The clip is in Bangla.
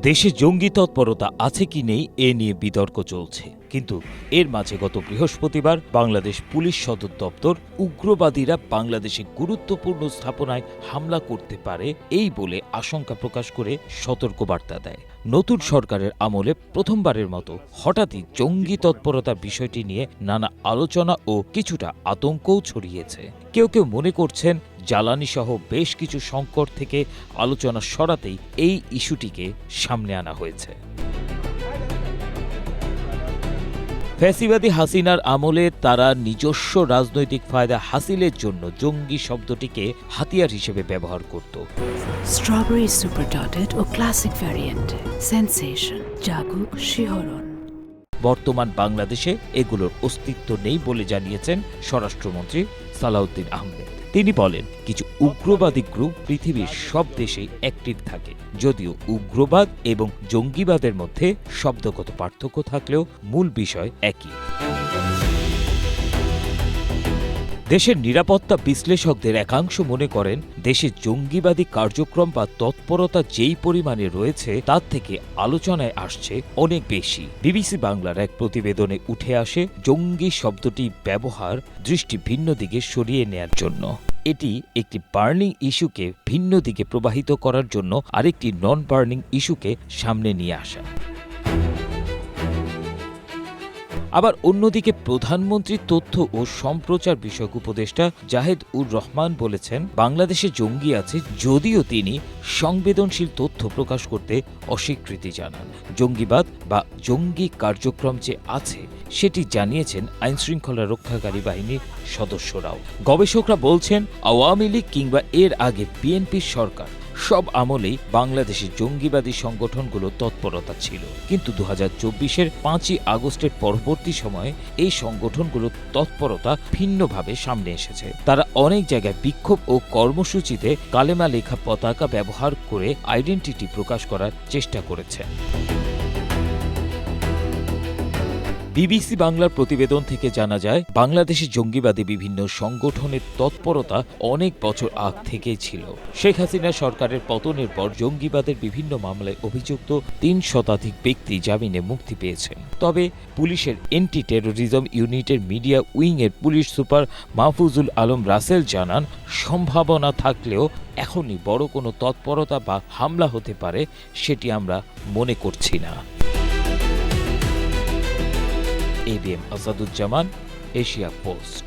দেশে জঙ্গি তৎপরতা আছে কি নেই এ নিয়ে বিতর্ক চলছে, কিন্তু এর মাঝে গত বৃহস্পতিবার বাংলাদেশ পুলিশ সদর দপ্তর উগ্রবাদীরা বাংলাদেশে গুরুত্বপূর্ণ স্থাপনায় হামলা করতে পারে এই বলে আশঙ্কা প্রকাশ করে সতর্কবার্তা দেয়। নতুন সরকারের আমলে প্রথমবারের মতো হঠাৎই জঙ্গি তৎপরতার বিষয়টি নিয়ে নানা আলোচনা ও কিছুটা আতঙ্কও ছড়িয়েছে। কেউ কেউ মনে করছেন জ্বালানি সহ বেশ কিছু সংকট থেকে আলোচনা সরাতেই এই ইস্যুটিকে সামনে আনা হয়েছে। ফ্যাসিবাদী হাসিনার আমলে তারা নিজস্ব রাজনৈতিক ফায়দা হাসিলের জন্য জঙ্গি শব্দটিকে হাতিয়ার হিসেবে ব্যবহার করত। স্ট্রবেরি সুপার ডটেড ও ক্লাসিক ভ্যারিয়েন্ট সেন্সেশন জাগুক শিহরণ। বর্তমান বাংলাদেশে এগুলোর অস্তিত্ব নেই বলে জানিয়েছেন স্বরাষ্ট্রমন্ত্রী সালাউদ্দিন আহমেদ। তিনি বলেন, কিছু উগ্রবাদী গ্রুপ পৃথিবীর সব দেশেই অ্যাক্টিভ থাকে, যদিও উগ্রবাদ এবং জঙ্গিবাদের মধ্যে শব্দগত পার্থক্য থাকলেও মূল বিষয় একই। দেশের নিরাপত্তা বিশ্লেষকদের একাংশ মনে করেন, দেশে জঙ্গিবাদী কার্যক্রম বা তৎপরতা যেই পরিমাণে রয়েছে তার থেকে আলোচনায় আসছে অনেক বেশি। বিবিসি বাংলার এক প্রতিবেদনে উঠে আসে জঙ্গি শব্দটি ব্যবহার দৃষ্টি ভিন্ন দিকে সরিয়ে নেয়ার জন্য। এটি একটি বার্নিং ইস্যুকে ভিন্ন দিকে প্রবাহিত করার জন্য আরেকটি নন বার্নিং ইস্যুকে সামনে নিয়ে আসা। আবার অন্যদিকে প্রধানমন্ত্রী তথ্য ও সম্প্রচার বিষয়ক উপদেষ্টা জাহেদ উর রহমান বলেছেন, বাংলাদেশে জঙ্গি আছে, যদিও তিনি সংবেদনশীল তথ্য প্রকাশ করতে অস্বীকৃতি জানান। জঙ্গিবাদ বা জঙ্গি কার্যক্রম যে আছে সেটি জানিয়েছেন আইনশৃঙ্খলা রক্ষাকারী বাহিনীর সদস্যরাও। গবেষকরা বলছেন, আওয়ামী লীগ কিংবা এর আগে বিএনপির সরকার সব আমলেই বাংলাদেশে জঙ্গিবাদী সংগঠনগুলো তৎপরতা ছিল, কিন্তু 2024-এর 5ই আগস্টের পরবর্তী সময়ে এই সংগঠনগুলোর তৎপরতা ভিন্নভাবে সামনে এসেছে। তারা অনেক জায়গায় বিক্ষোভ ও কর্মসূচিতে কালেমা লেখা পতাকা ব্যবহার করে আইডেন্টিটি প্রকাশ করার চেষ্টা করেছে। বিবিসি বাংলার প্রতিবেদন থেকে জানা যায়, বাংলাদেশে জঙ্গিবাদী বিভিন্ন সংগঠনের তৎপরতা অনেক বছর আগ থেকেই ছিল। শেখ হাসিনা সরকারের পতনের পর জঙ্গিবাদের বিভিন্ন মামলায় অভিযুক্ত 3 শতাধিক ব্যক্তি জামিনে মুক্তি পেয়েছেন। তবে পুলিশের এন্টি টেরোরিজম ইউনিটের মিডিয়া উইংয়ের পুলিশ সুপার মাহফুজুল আলম রাসেল জানান, সম্ভাবনা থাকলেও এখনই বড় কোনো তৎপরতা বা হামলা হতে পারে সেটি আমরা মনে করছি না। ABM Asaduzzaman, Asia post.